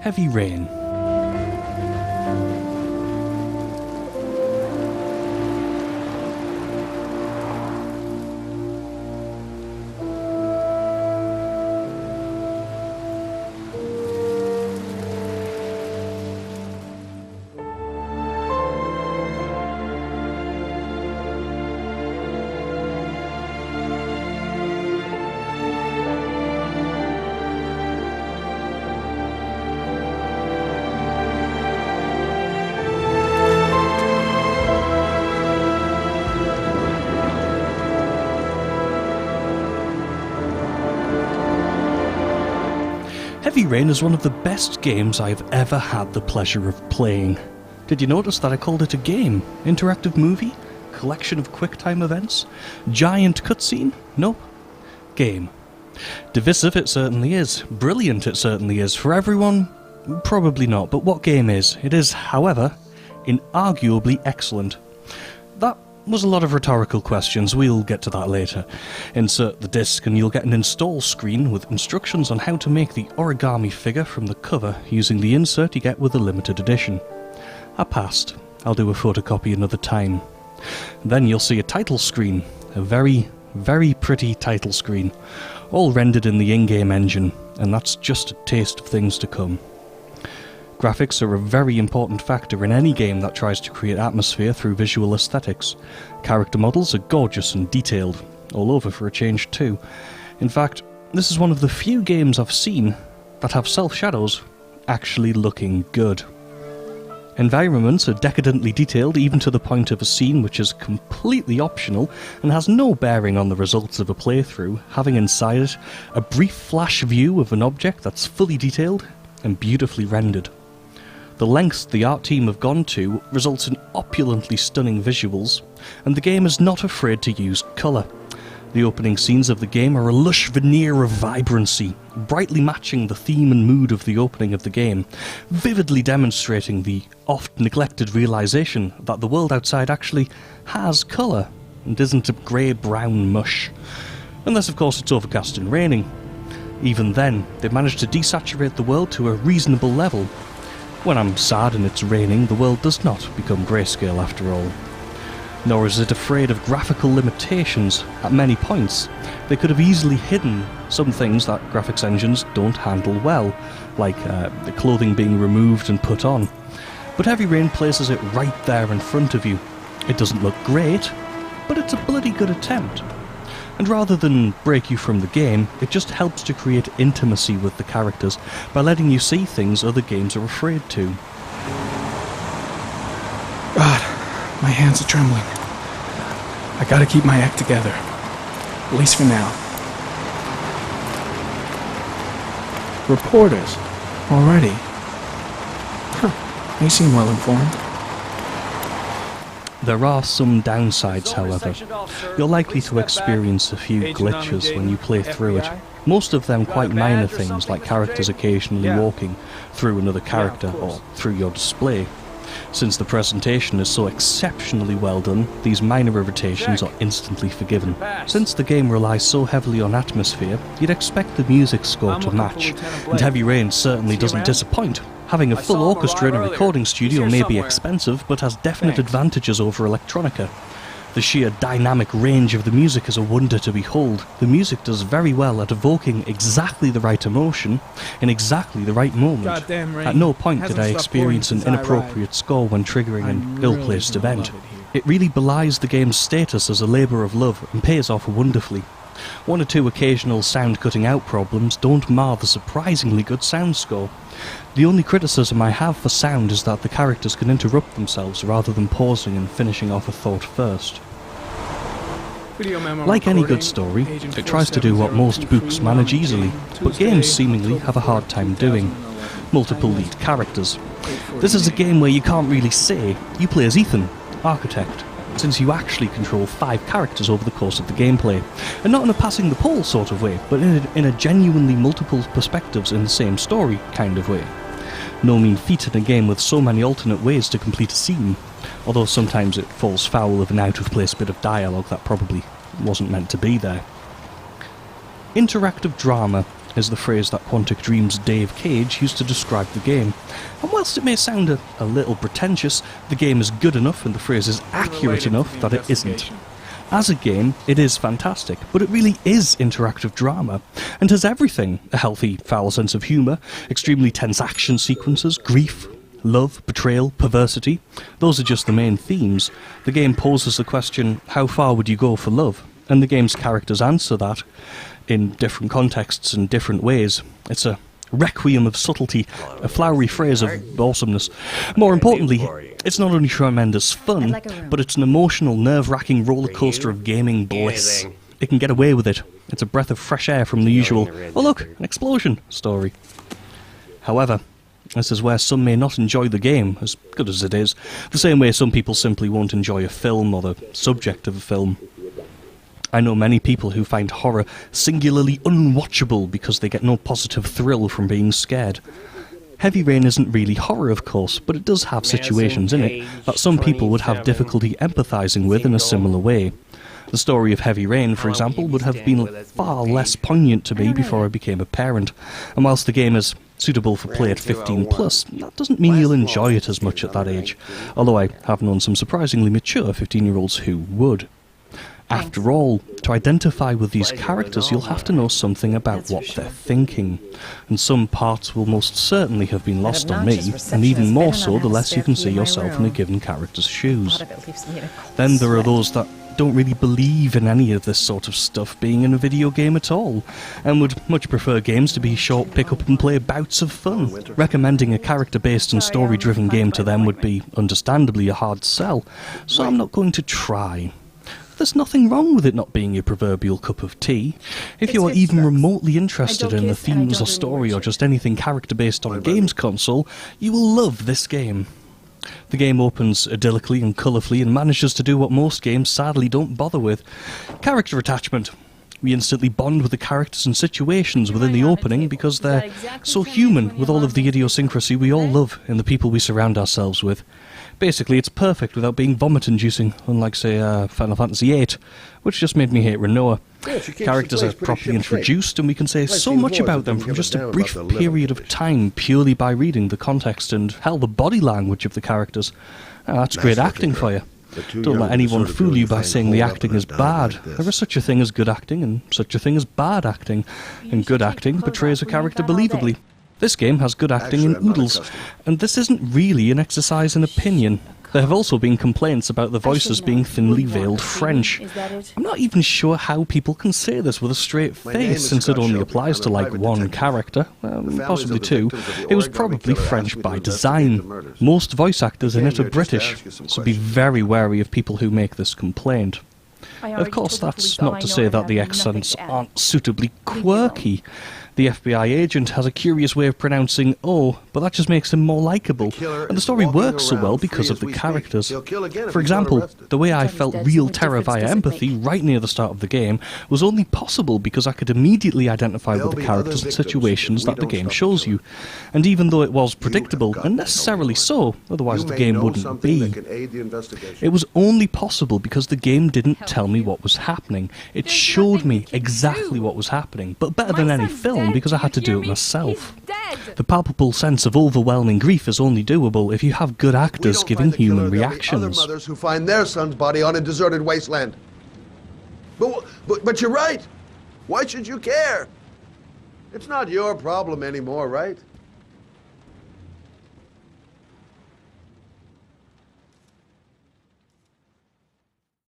Heavy Rain. Heavy Rain is one of the best games I've ever had the pleasure of playing. Did you notice that I called it a game? Interactive movie? Collection of QuickTime events? Giant cutscene? Nope. Game. Divisive it certainly is. Brilliant it certainly is. For everyone? Probably not. But what game is? It is, however, inarguably excellent. That was a lot of rhetorical questions, we'll get to that later. Insert the disc and you'll get an install screen with instructions on how to make the origami figure from the cover using the insert you get with the limited edition. I passed. I'll do a photocopy another time. Then you'll see a title screen, a very, very pretty title screen, all rendered in the in-game engine, and that's just a taste of things to come. Graphics are a very important factor in any game that tries to create atmosphere through visual aesthetics. Character models are gorgeous and detailed, all over for a change too. In fact, this is one of the few games I've seen that have self-shadows actually looking good. Environments are decadently detailed even to the point of a scene which is completely optional and has no bearing on the results of a playthrough, having inside it a brief flash view of an object that's fully detailed and beautifully rendered. The lengths the art team have gone to results in opulently stunning visuals, and the game is not afraid to use colour. The opening scenes of the game are a lush veneer of vibrancy, brightly matching the theme and mood of the opening of the game, vividly demonstrating the oft-neglected realisation that the world outside actually has colour, and isn't a grey-brown mush. Unless of course it's overcast and raining. Even then, they've managed to desaturate the world to a reasonable level. When I'm sad and it's raining, the world does not become grayscale after all. Nor is it afraid of graphical limitations at many points. They could have easily hidden some things that graphics engines don't handle well, like the clothing being removed and put on. But Heavy Rain places it right there in front of you. It doesn't look great, but it's a bloody good attempt. And rather than break you from the game, it just helps to create intimacy with the characters by letting you see things other games are afraid to. God, my hands are trembling. I gotta keep my act together. At least for now. Reporters? Already? Huh, they seem well informed. There are some downsides, however. You're likely to experience a few glitches when you play through it. Most of them quite minor things, like characters occasionally walking through another character or through your display. Since the presentation is so exceptionally well done, these minor irritations are instantly forgiven. Since the game relies so heavily on atmosphere, you'd expect the music score to match, and Heavy Rain certainly doesn't disappoint. Having a full orchestra in a recording studio may be expensive, but has definite advantages over electronica. The sheer dynamic range of the music is a wonder to behold. The music does very well at evoking exactly the right emotion in exactly the right moment. At no point did I experience an inappropriate score when triggering an ill-placed event. It really belies the game's status as a labour of love and pays off wonderfully. One or two occasional sound cutting out problems don't mar the surprisingly good sound score. The only criticism I have for sound is that the characters can interrupt themselves rather than pausing and finishing off a thought first. Like any good story, it tries to do what most books manage easily, but games seemingly have a hard time doing. Multiple lead characters. This is a game where you can't really say. You play as Ethan, architect, since you actually control 5 characters over the course of the gameplay, and not in a passing the pole sort of way, but in a genuinely multiple perspectives in the same story kind of way. No mean feat in a game with so many alternate ways to complete a scene, although sometimes it falls foul of an out-of-place bit of dialogue that probably wasn't meant to be there. Interactive drama. is the phrase that Quantic Dream's Dave Cage used to describe the game. And whilst it may sound a little pretentious, the game is good enough and the phrase is accurate enough that it isn't. As a game, it is fantastic, but it really is interactive drama, and has everything: a healthy, foul sense of humour, extremely tense action sequences, grief, love, betrayal, perversity. Those are just the main themes. The game poses the question, how far would you go for love? And the game's characters answer that in different contexts and different ways. It's a requiem of subtlety, a flowery phrase of awesomeness. More importantly, it's not only tremendous fun, but it's an emotional, nerve-wracking rollercoaster of gaming bliss. It can get away with it. It's a breath of fresh air from the usual, oh look, an explosion story. However, this is where some may not enjoy the game, as good as it is, the same way some people simply won't enjoy a film or the subject of a film. I know many people who find horror singularly unwatchable because they get no positive thrill from being scared. Heavy Rain isn't really horror, of course, but it does have situations in it that some people would have difficulty empathising with in a similar way. The story of Heavy Rain, for example, would have been far less poignant to me before I became a parent, and whilst the game is suitable for play at 15+, that doesn't mean you'll enjoy it as much at that age, although I have known some surprisingly mature 15-year-olds who would. After all, to identify with these characters, you'll have to know something about what they're thinking, and some parts will most certainly have been lost on me, and even more so the less you can see yourself in a given character's shoes. Then there are those that don't really believe in any of this sort of stuff being in a video game at all, and would much prefer games to be short pick-up-and-play bouts of fun. Recommending a character-based and story-driven game to them would be, understandably, a hard sell, so I'm not going to try. There's nothing wrong with it not being your proverbial cup of tea. If you are even remotely interested in the themes or story or just anything character-based on a games console, you will love this game. The game opens idyllically and colourfully and manages to do what most games sadly don't bother with: character attachment. We instantly bond with the characters and situations within the opening because they're so human, with all of the idiosyncrasy we all love in the people we surround ourselves with. Basically, it's perfect without being vomit-inducing, unlike, say, Final Fantasy VIII, which just made me hate Renoa. Characters are properly introduced, and we can say so much about them from just a brief period of time purely by reading the context and, hell, the body language of the characters. That's great acting for you. Don't let anyone fool you by saying the acting is bad. There is such a thing as good acting and such a thing as bad acting, and good acting portrays a character believably. This game has good acting in oodles, and this isn't really an exercise in opinion. There have also been complaints about the voices being thinly veiled French. I'm not even sure how people can say this with a straight face, since it only applies to like one character, possibly two. It was probably French by design. Most voice actors in it are British, so be very wary of people who make this complaint. Of course, that's not to say that the accents aren't suitably quirky. The FBI agent has a curious way of pronouncing O, but that just makes him more likeable, and the story works so well because of the characters. For example, the way I felt real terror via empathy right near the start of the game was only possible because I could immediately identify with the characters and situations that the game shows you. And even though it was predictable, and necessarily so, otherwise the game wouldn't be, it was only possible because the game didn't tell me what was happening. It showed me exactly what was happening, but better than any film, because I had to do it myself. The palpable sense of overwhelming grief is only doable if you have good actors giving human reactions. Other mothers who find their son's body on a deserted wasteland. But you're right. Why should you care? It's not your problem anymore, right?